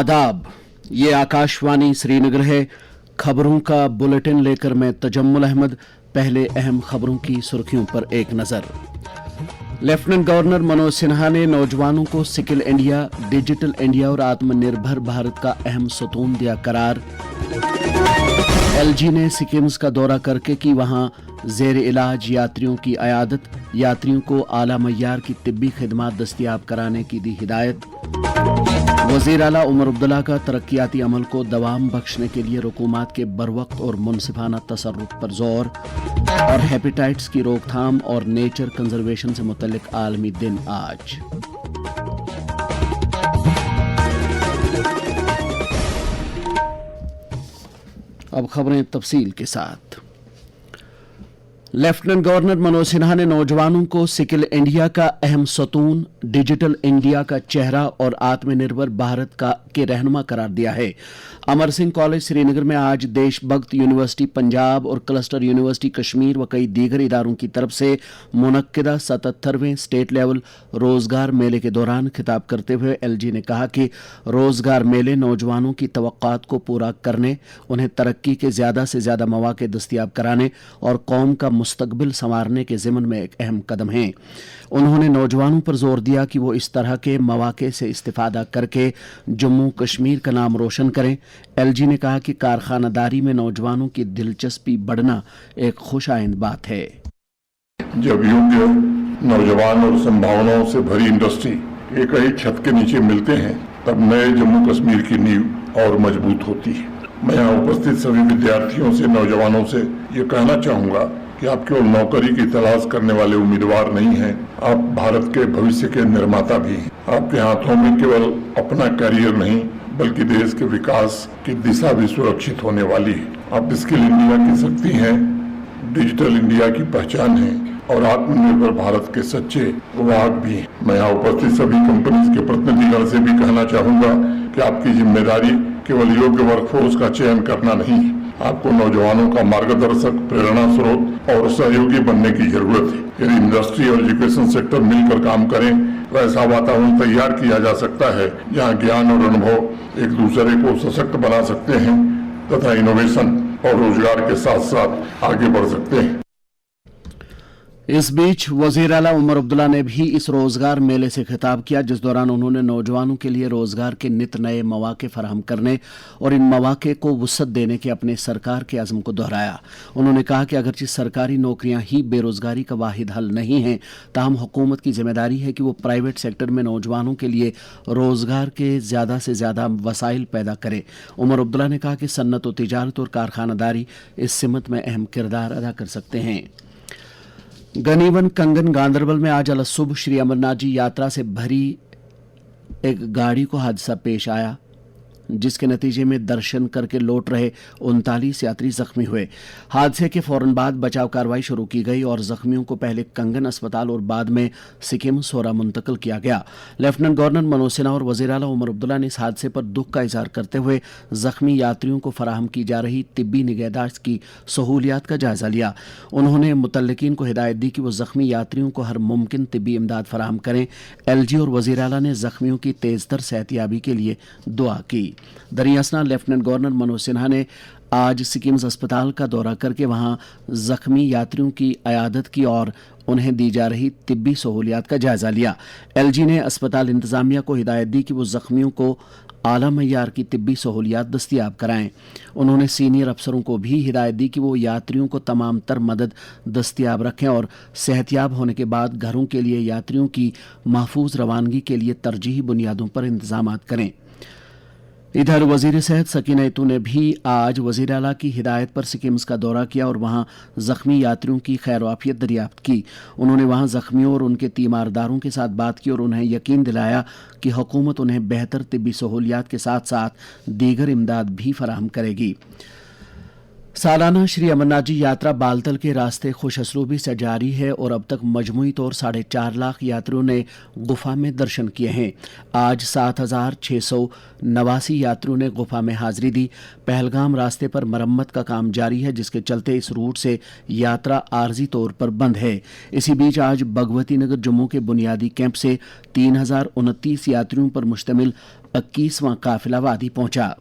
आदाब, ये आकाशवाणी श्रीनगर है। खबरों का बुलेटिन लेकर मैं तजम्मुल अहमद। पहले अहम खबरों की सुर्खियों पर एक नजर। लेफ्टिनेंट गवर्नर मनोज सिन्हा ने नौजवानों को स्किल इंडिया, डिजिटल इंडिया और आत्मनिर्भर भारत का अहम सतून दिया करार। एलजी ने सिक्किम्स का दौरा करके की वहां जेर इलाज यात्रियों की अयादत, यात्रियों को आला मय्यार की तिब्बी खिदमात दस्तियाब कराने की दी हिदायत। वजीर आला उमर अब्दुल्ला का तरक्याती अमल को दवाम बख्शने के लिए हुकूमत के बरवक्त और मुनसिफाना तसर्रुफ पर जोर। और हेपेटाइटिस की रोकथाम और नेचर कंजर्वेशन से मुतल्लिक आलमी दिन आज। अब खबरें तफसील के साथ। लेफ्टिनेंट गवर्नर मनोज सिन्हा ने नौजवानों को स्किल इंडिया का अहम सतून, डिजिटल इंडिया का चेहरा और आत्मनिर्भर भारत के रहनुमा करार दिया है। अमर सिंह कॉलेज श्रीनगर में आज देशभक्त यूनिवर्सिटी पंजाब और क्लस्टर यूनिवर्सिटी कश्मीर व कई दीगर इदारों की तरफ से मुनक्किदा 77वें स्टेट लेवल रोजगार मेले के दौरान खिताब करते हुए एलजी ने कहा कि रोजगार मेले नौजवानों की तवक्कात को पूरा करने, उन्हें तरक्की के ज्यादा से ज्यादा मौके दस्तयाब कराने और कौम का मुस्तकबिल संवारने के ज़िम्न में एक अहम कदम है। उन्होंने नौजवानों पर जोर दिया कि वो इस तरह के मौके से इस्तिफादा करके जम्मू कश्मीर का नाम रोशन करें। एलजी ने कहा कि कारखानादारी में नौजवानों की दिलचस्पी बढ़ना एक खुशाइंद बात है। जब योग्य नौजवान और संभावनाओं से भरी इंडस्ट्री एक ही छत के नीचे मिलते हैं, तब नए जम्मू कश्मीर की नींव और मजबूत होती है। मैं यहाँ उपस्थित सभी विद्यार्थियों से, नौजवानों से ये कहना चाहूँगा कि आप केवल नौकरी की तलाश करने वाले उम्मीदवार नहीं हैं, आप भारत के भविष्य के निर्माता भी हैं। आपके हाथों में केवल अपना करियर नहीं, बल्कि देश के विकास की दिशा भी सुरक्षित होने वाली है। आप स्किल इंडिया की शक्ति हैं, डिजिटल इंडिया की पहचान है और आत्मनिर्भर भारत के सच्चे वाहक भी हैं। मैं यहाँ उपस्थित सभी कंपनीज के प्रतिनिधिगण से भी कहना चाहूँगा कि आपकी जिम्मेदारी केवल योग्य वर्कफोर्स का चयन करना नहीं है, आपको नौजवानों का मार्गदर्शक, प्रेरणा स्रोत और सहयोगी बनने की जरूरत है। यदि इंडस्ट्री और एजुकेशन सेक्टर मिलकर काम करें तो ऐसा वातावरण तैयार किया जा सकता है जहां ज्ञान और अनुभव एक दूसरे को सशक्त बना सकते हैं तथा इनोवेशन और रोजगार के साथ साथ आगे बढ़ सकते हैं। इस बीच वजीर आला उमर अब्दुल्ला ने भी इस रोजगार मेले से खिताब किया, जिस दौरान उन्होंने नौजवानों के लिए रोजगार के नित नए मौके फराहम करने और इन मौके को वुसअत देने के अपने सरकार के अज़्म को दोहराया। उन्होंने कहा कि अगरचि सरकारी नौकरियां ही बेरोजगारी का वाहिद हल नहीं हैं, ताहम हुकूमत की जिम्मेदारी है कि वो प्राइवेट सेक्टर में नौजवानों के लिए रोजगार के ज्यादा से ज्यादा वसाइल पैदा करे। उमर अब्दुल्ला ने कहा कि सन्नत व तिजारत और कारखानादारी इस सिमत में अहम किरदार अदा कर सकते हैं। गनीवन कंगन गांधरबल में आज अलसुबह श्री अमरनाथ जी यात्रा से भरी एक गाड़ी को हादसा पेश आया, जिसके नतीजे में दर्शन करके लौट रहे 39 यात्री जख्मी हुए। हादसे के फौरन बाद बचाव कार्रवाई शुरू की गई और जख्मियों को पहले कंगन अस्पताल और बाद में सिक्किम सोरा मुंतकिल किया गया। लेफ्टिनेंट गवर्नर मनोज सिन्हा और वजीर आला उमर अब्दुल्ला ने इस हादसे पर दुख का इजहार करते हुए जख्मी यात्रियों को फराहम की जा रही तिब्बी निगहदाश्त की सहूलियात का जायजा लिया। उन्होंने मुतल्लिकीन को हिदायत दी कि वो जख्मी यात्रियों को हर मुमकिन तिब्बी इमदाद फराहम करें। एलजी और वजीर आला ने जख्मियों की तेजतर सेहतयाबी के लिए दुआ की। दरियासना लेफ्टिनेंट गवर्नर मनोज सिन्हा ने आज सिक्किम्स अस्पताल का दौरा करके वहां जख्मी यात्रियों की अयादत की और उन्हें दी जा रही तिब्बी सहूलियात का जायजा लिया। एलजी ने अस्पताल इंतजामिया को हिदायत दी कि वो जख्मियों को आला मय्यार की तिब्बी सहूलियात दस्तयाब कराएं। उन्होंने सीनियर अफसरों को भी हिदायत दी कि वो यात्रियों को तमाम तर मदद दस्तयाब रखें और सेहतयाब होने के बाद घरों के लिए यात्रियों की महफूज रवानगी के लिए तरजीही बुनियादों पर इंतजाम करें। इधर वजीर सेहत सकीना इतू ने भी आज वजीर आला की हिदायत पर सिक्किम्स का दौरा किया और वहां जख्मी यात्रियों की खैर वाफियत दरियाफ्त की। उन्होंने वहां जख्मियों और उनके तीमारदारों के साथ बात की और उन्हें यकीन दिलाया कि हुकूमत उन्हें बेहतर तिब्बी सहूलियात के साथ साथ दीगर इमदाद भी फराहम करेगी। सालाना श्री अमरनाथ जी यात्रा बालतल के रास्ते खुशअसलूबी से जारी है और अब तक मजमूई तौर 4.5 लाख यात्रियों ने गुफा में दर्शन किए हैं। आज 7,689 यात्रियों ने गुफा में हाजिरी दी। पहलगाम रास्ते पर मरम्मत का काम जारी है, जिसके चलते इस रूट से यात्रा आर्जी तौर पर बंद है। इसी बीच आज भगवती नगर जम्मू के बुनियादी कैंप से 3029 यात्रियों पर मुश्तमिल 21वां काफिला वादी पहुंचा।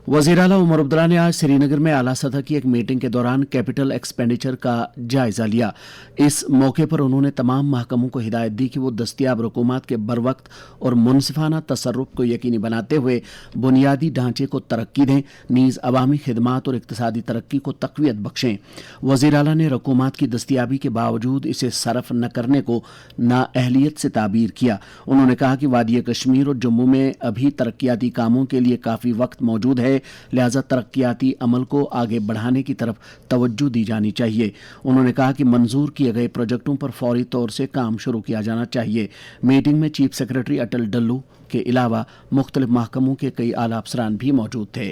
वज़ीर आला उमर अब्दुल्ला ने आज श्रीनगर में आला सतह की एक मीटिंग के दौरान कैपिटल एक्सपेंडिचर का जायजा लिया। इस मौके पर उन्होंने तमाम महकमों को हिदायत दी कि वो दस्तयाब रकूमात के बरवक्त और मुनसिफाना तसर्रुफ को यकीनी बनाते हुए बुनियादी ढांचे को तरक्की दें, नीज़ अवामी खिदमात और इक्तिसादी तरक्की को तक़वियत बख्शें। वज़ीर आला ने रकूमात की दस्तयाबी के बावजूद इसे सरफ न करने को नाअहलियत से ताबीर किया। उन्होंने कहा कि वादी कश्मीर और जम्मू में अभी तरक्याती कामों के लिए काफ़ी वक्त मौजूद है, लिहाजा तरक्याती अमल को आगे बढ़ाने की तरफ तवज्जो दी जानी चाहिए। उन्होंने कहा कि मंजूर किए गए प्रोजेक्टों पर फौरी तौर से काम शुरू किया जाना चाहिए। मीटिंग में चीफ सेक्रेटरी अटल डल्लू के अलावा मुख्तलिफ महकमों के कई आला अफसरान भी मौजूद थे।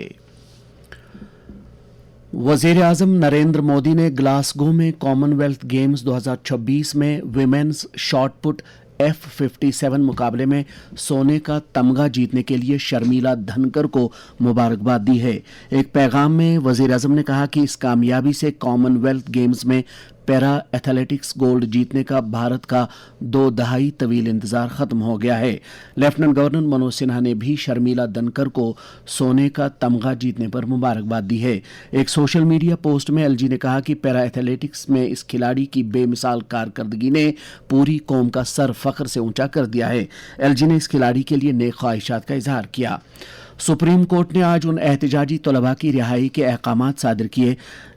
वज़ीर आज़म नरेंद्र मोदी ने ग्लासगो में कॉमनवेल्थ गेम्स 2026 में विमेन्स शॉटपुट F57 मुकाबले में सोने का तमगा जीतने के लिए शर्मिला धनकर को मुबारकबाद दी है। एक पैगाम में वज़ीर आज़म ने कहा कि इस कामयाबी से कॉमनवेल्थ गेम्स में पैरा एथलेटिक्स गोल्ड जीतने का भारत का 2 दहाई तवील इंतजार खत्म हो गया है। लेफ्टिनेंट गवर्नर मनोज सिन्हा ने भी शर्मिला धनकर को सोने का तमगा जीतने पर मुबारकबाद दी है। एक सोशल मीडिया पोस्ट में एलजी ने कहा कि पैरा एथलेटिक्स में इस खिलाड़ी की बेमिसाल कारकर्दगी ने पूरी कौम का सर फख्र से ऊंचा कर दिया है। एलजी ने इस खिलाड़ी के लिए नेक ख्वाहिशात का इजहार किया। सुप्रीम कोर्ट ने आज उन एहतजाजी तलबा की रिहाई के अहकामात सादिर किए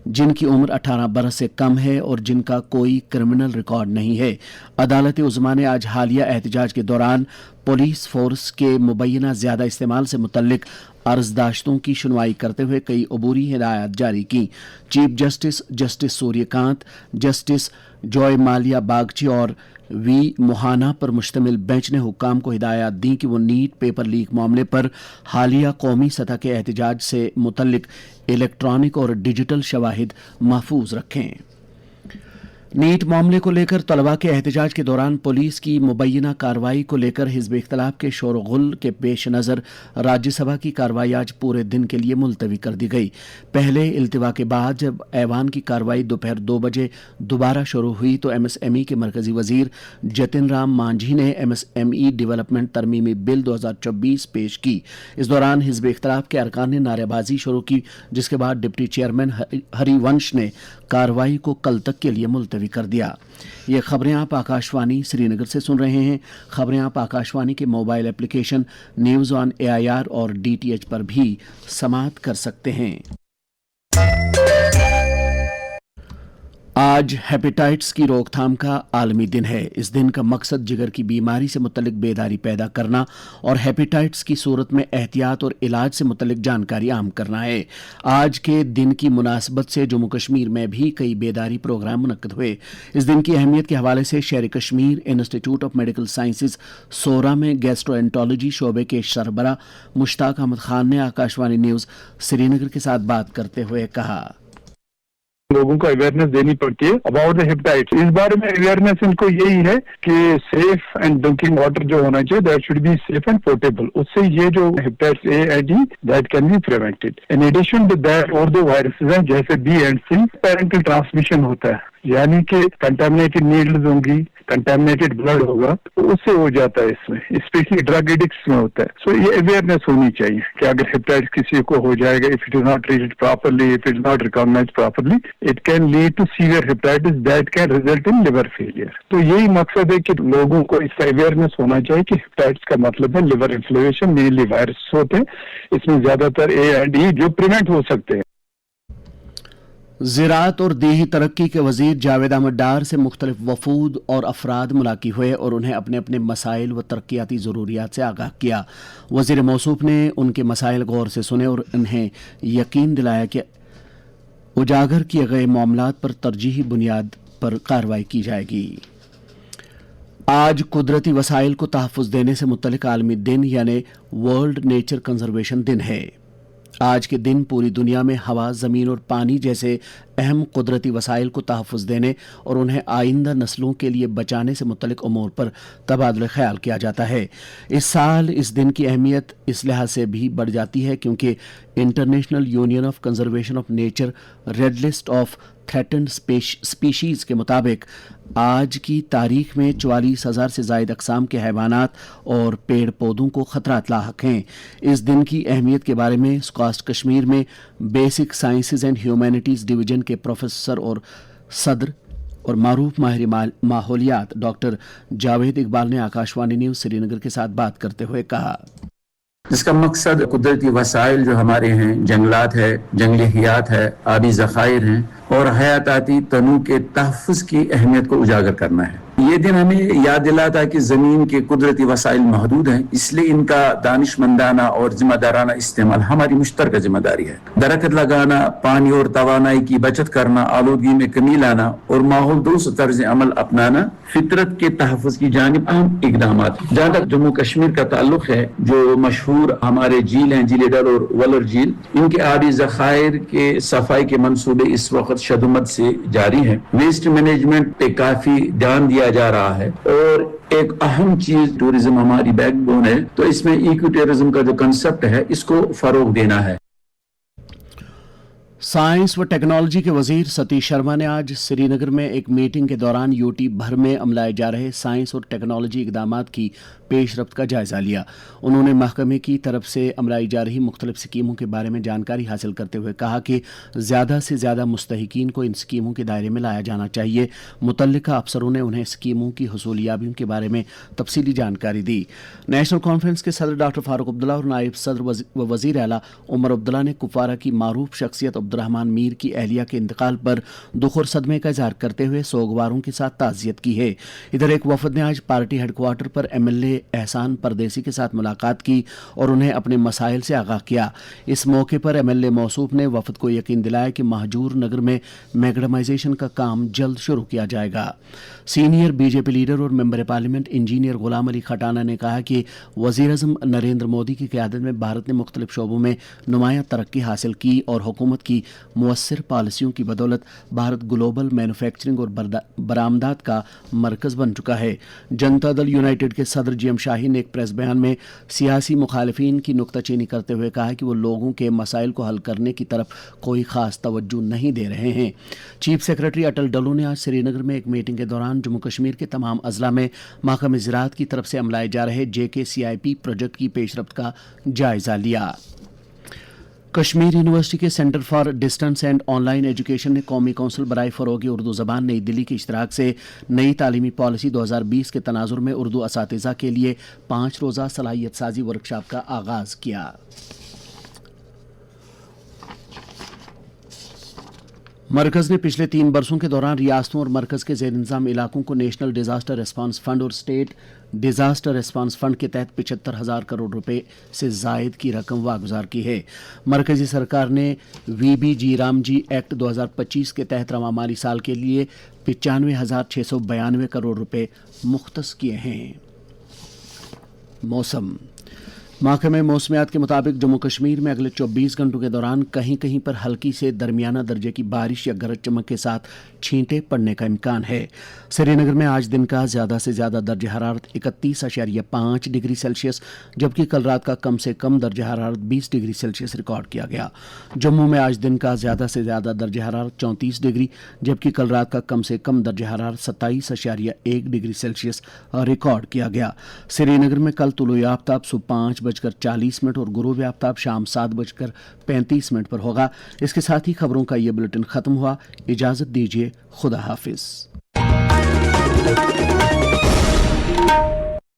जिनकी उम्र 18 बरस से कम है और जिनका कोई क्रिमिनल रिकॉर्ड नहीं है। अदालत उज़्मा ने आज हालिया एहतजाज के दौरान पुलिस फोर्स के मुबैना ज़्यादा इस्तेमाल से मुतल्लिक अर्जदाश्तों की सुनवाई करते हुए कई अबूरी हिदायत जारी की। Chief justice justice Suryakant, justice Joymalya Bagchi और वी मोहाना पर मुश्तमिल बेंच ने हुक्काम को हिदायत दी कि वो नीट पेपर लीक मामले पर हालिया कौमी सतह के एहतजाज से मुतल्लिक इलेक्ट्रॉनिक और डिजिटल शवाहिद महफूज रखें। नीट मामले को लेकर तलबा के एहतजाज के दौरान पुलिस की मुबैना कार्रवाई को लेकर हिज़्ब इख्तिलाफ के शोरगुल के पेश नज़र राज्यसभा की कार्रवाई आज पूरे दिन के लिए मुलतवी कर दी गई। पहले इल्तिवा के बाद जब ऐवान की कार्रवाई दोपहर 2 बजे दोबारा शुरू हुई तो एमएसएमई के मरकजी वजीर जतिन राम मांझी ने एमएसएमई डेवलपमेंट तरमीमी बिल 2024 पेश की। इस दौरान हिज़्ब इख्तिलाफ के अरकान ने नारेबाजी शुरू की, जिसके बाद डिप्टी चेयरमैन हरिवंश ने कार्रवाई को कल तक के लिए मुलतवी कर दिया। ये खबरें आप आकाशवाणी श्रीनगर से सुन रहे हैं। खबरें आप आकाशवाणी के mobile application news on AIR और DTH पर भी समाअत कर सकते हैं। आज हेपेटाइटिस की रोकथाम का आलमी दिन है। इस दिन का मकसद जिगर की बीमारी से मुतल्लिक बेदारी पैदा करना और हेपेटाइटिस की सूरत में एहतियात और इलाज से मुतल्लिक जानकारी आम करना है। आज के दिन की मुनासबत से जम्मू कश्मीर में भी कई बेदारी प्रोग्राम मुनक्किद हुए। इस दिन की अहमियत के हवाले से Sher Kashmir Institute of Medical Sciences Soura में गैस्ट्रोएंटोलॉजी शोबे के सरबरा मुश्ताक अहमद खान ने आकाशवाणी न्यूज़ श्रीनगर के साथ बात करते हुए कहा, लोगों को अवेयरनेस देनी पड़ती है अबाउट द हेपेटाइटिस। इस बारे में अवेयरनेस इनको यही है कि सेफ एंड ड्रिंकिंग वाटर जो होना चाहिए that should be safe and portable. उससे ये जो hepatitis A and D that can be prevented. In addition to that और दो वायरसेस हैं जैसे B and C parental transmission होता है, यानी कि कंटामिनेटेड नीडल्स होंगी, कंटामिनेटेड ब्लड होगा तो उससे हो जाता है। इसमें स्पेशली ड्रग एडिक्ट्स में होता है। सो ये अवेयरनेस होनी चाहिए कि अगर हेपेटाइटिस किसी को हो जाएगा, if it is not treated properly, if it is not recognised properly, it can lead to severe hepatitis that can result in liver failure. तो यही मकसद है कि लोगों को इसका अवेयरनेस होना चाहिए कि हेपेटाइटिस का मतलब है लिवर इन्फ्लेमेशन, मेनली वायरस होते हैं। इसमें ज्यादातर A एंड E जो प्रिवेंट हो सकते हैं। ज़राअत और देही तरक्की के वज़ीर जावेद अहमद डार से मुख्तलिफ वफूद और अफराद मुलाकी हुए और उन्हें अपने अपने मसाइल व तरक्याती ज़रूरियात से आगाह किया। वज़ीर मौसूफ ने उनके मसाइल गौर से सुने और उन्हें यकीन दिलाया कि उजागर किए गए मामलात पर तरजीही बुनियाद पर कार्रवाई की जाएगी। आज कुदरती वसाइल को तहफ़्फ़ुज़ देने से मुतल्लिक़ आलमी दिन यानी वर्ल्ड नेचर कंजर्वेशन दिन है। आज के दिन पूरी दुनिया में हवा, ज़मीन और पानी जैसे अहम कुदरती वसाइल को तहफ़्फ़ुज़ देने और उन्हें आइंदा नस्लों के लिए बचाने से मुतल्लिक़ उमूर पर तबादला ख्याल किया जाता है। इस साल इस दिन की अहमियत इस लिहाज से भी बढ़ जाती है क्योंकि international union of conservation of nature red list of threatened species के मुताबिक आज की तारीख में 44,000 से ज़ायद अक़साम के हैवानात और पेड़ पौधों को ख़तरात लाहक हैं। इस दिन की अहमियत के बारे में स्कास्ट कश्मीर में basic sciences and humanities division के प्रोफेसर और सदर और मारूफ माहिर माहौलियात डॉक्टर जावेद इकबाल ने आकाशवाणी न्यूज़ श्रीनगर के साथ बात करते हुए कहा, जिसका मकसद कुदरती वसाइल जो हमारे हैं, जंगलात है, जंगली हयात है, आबी ज़खायर हैं और हयाताती तनू के तहफ़्फ़ुज़ की अहमियत को उजागर करना है। ये दिन हमें याद दिलाता है कि ज़मीन के कुदरती वसाइल महदूद हैं, इसलिए इनका दानिशमंदाना और जिम्मेदाराना इस्तेमाल हमारी मुश्तरका जिम्मेदारी है। दरख्त लगाना, पानी और तवानाई की बचत करना, आलूदगी में कमी लाना और माहौल दोस्त तर्ज अमल अपनाना फितरत के तहफ़्फ़ुज़ की जानिब अहम इक़दाम हैं। जहाँ तक जम्मू कश्मीर का ताल्लुक़ है, जो मशहूर हमारे झील हैं, झील डल और वलर झील, इनके आबी ज़खायर के सफाई के मंसूबे इस वक्त शदुमत से जारी हैं। वेस्ट मैनेजमेंट पे काफ़ी ध्यान दिया जा रहा है और एक अहम चीज टूरिज्म हमारी बैकबोन है, तो इसमें इको टूरिज्म का जो कंसेप्ट है इसको फरोग देना है। साइंस व टेक्नोलॉजी के वजीर सतीश शर्मा ने आज श्रीनगर में एक मीटिंग के दौरान यूटी भर में अमलाए जा रहे साइंस और टेक्नोलॉजी इकदामात की पेशरफ्त का जायजा लिया। उन्होंने महकमे की तरफ से अमलाई जा रही मुख्तलिफ स्कीमों के बारे में जानकारी हासिल करते हुए कहा कि ज़्यादा से ज़्यादा मुस्तहिकीन को इन स्कीमों के दायरे में लाया जाना चाहिए। मुतल्लिका अफसरों ने उन्हें स्कीमों की हुसूलियाबियों के बारे में तफसीली जानकारी दी। नेशनल कॉन्फ्रेंस के सदर डॉक्टर फारूक अब्दुल्ला और नायब सदर व वज़ीर आला उमर अब्दुल्ला ने कुपवारा की मारूफ शख्सियत अब्दुर्रहमान मीर की अहलिया के इंतकाल पर दुख और सदमे का इजहार करते हुए सोगवारों के साथ ताज़ियत की है। इधर एक वफद ने आज पार्टी हेडक्वार्टर पर एमएलए एहसान परदेसी के साथ मुलाकात की और उन्हें अपने मसाइल से आगाह किया। इस मौके पर एमएलए मौसूफ ने वफद को यकीन दिलाया कि महजूर नगर में मैग्डमाइजेशन का काम जल्द शुरू किया जाएगा। सीनियर बीजेपी लीडर और member parliament engineer Ghulam Ali Khatana ने कहा कि वज़ीर-ए-आज़म नरेंद्र मोदी की क़यादत में भारत ने मुख्तलिफ शोबों में नुमायां तरक्की हासिल की और हुकूमत की मुअस्सिर पॉलिसियों की बदौलत भारत ग्लोबल मैन्युफैक्चरिंग और बरामदात का मरकज़ बन चुका है। जनता दल यूनाइटेड के सदर जीएम शाहीन ने एक प्रेस बयान में सियासी मुखालिफिन की नुक्ताचीनी करते हुए कहा कि वो लोगों के मसाइल को हल करने की तरफ कोई ख़ास तवज्जो नहीं दे रहे हैं। चीफ सेक्रेटरी अटल डल्लू ने आज श्रीनगर में एक मीटिंग के दौरान जम्मू कश्मीर के तमाम अजला में महकमे ज़राअत की तरफ से अमलाए जा रहे JKCIP प्रोजेक्ट की पेशरफ्त का जायज़ा लिया। कश्मीर यूनिवर्सिटी के centre for distance and online education ने कौमी कौंसिल बराए फ़रोग़ उर्दू ज़बान नई दिल्ली के इश्तराक से नई तालीमी पॉलिसी 2020 के तनाजुर में उर्दू असातिज़ा के लिए 5 रोज़ा सलाहियत साजी वर्कशॉप का आगाज़ किया। मरकज़ ने पिछले 3 बरसों के दौरान रियासतों और मरकज़ के ज़ेर इंतज़ाम इलाकों को नेशनल डिज़ास्टर रिस्पांस फंड और स्टेट डिज़ास्टर रिस्पांस फंड के तहत 75,000 करोड़ रुपए से ज़ायद की रकम वागुजार की है। मरकज़ी सरकार ने VBG रामजी एक्ट 2025 के तहत रवा माली साल के लिए 95,692 करोड़ रुपए मुख्तस किए हैं। मौसम महकमे मौसमियात के मुताबिक जम्मू कश्मीर में अगले 24 घंटों के दौरान कहीं कहीं पर हल्की से दरमियाना दर्जे की बारिश या गरज चमक के साथ छींटे पड़ने का इम्कान है। श्रीनगर में आज दिन का ज़्यादा से ज़्यादा दर्ज हरारत 31.5 डिग्री सेल्सियस जबकि कल रात का कम से कम दर्ज हरारत 20 डिग्री सेल्सियस रिकॉर्ड किया गया। जम्मू में आज दिन का ज़्यादा से ज़्यादा दर्ज हरारत 34 डिग्री जबकि कल रात का कम से कम दर्ज हरारत 27.1 डिग्री सेल्सियस रिकॉर्ड किया गया। श्रीनगर में कल तुलुए आफ्ताब सुबह 5:40 और गुरूब आफ्ताब शाम 7:35 पर होगा। इसके साथ ही खबरों का ये बुलेटिन खत्म हुआ। इजाजत दीजिए, खुदा हाफिज।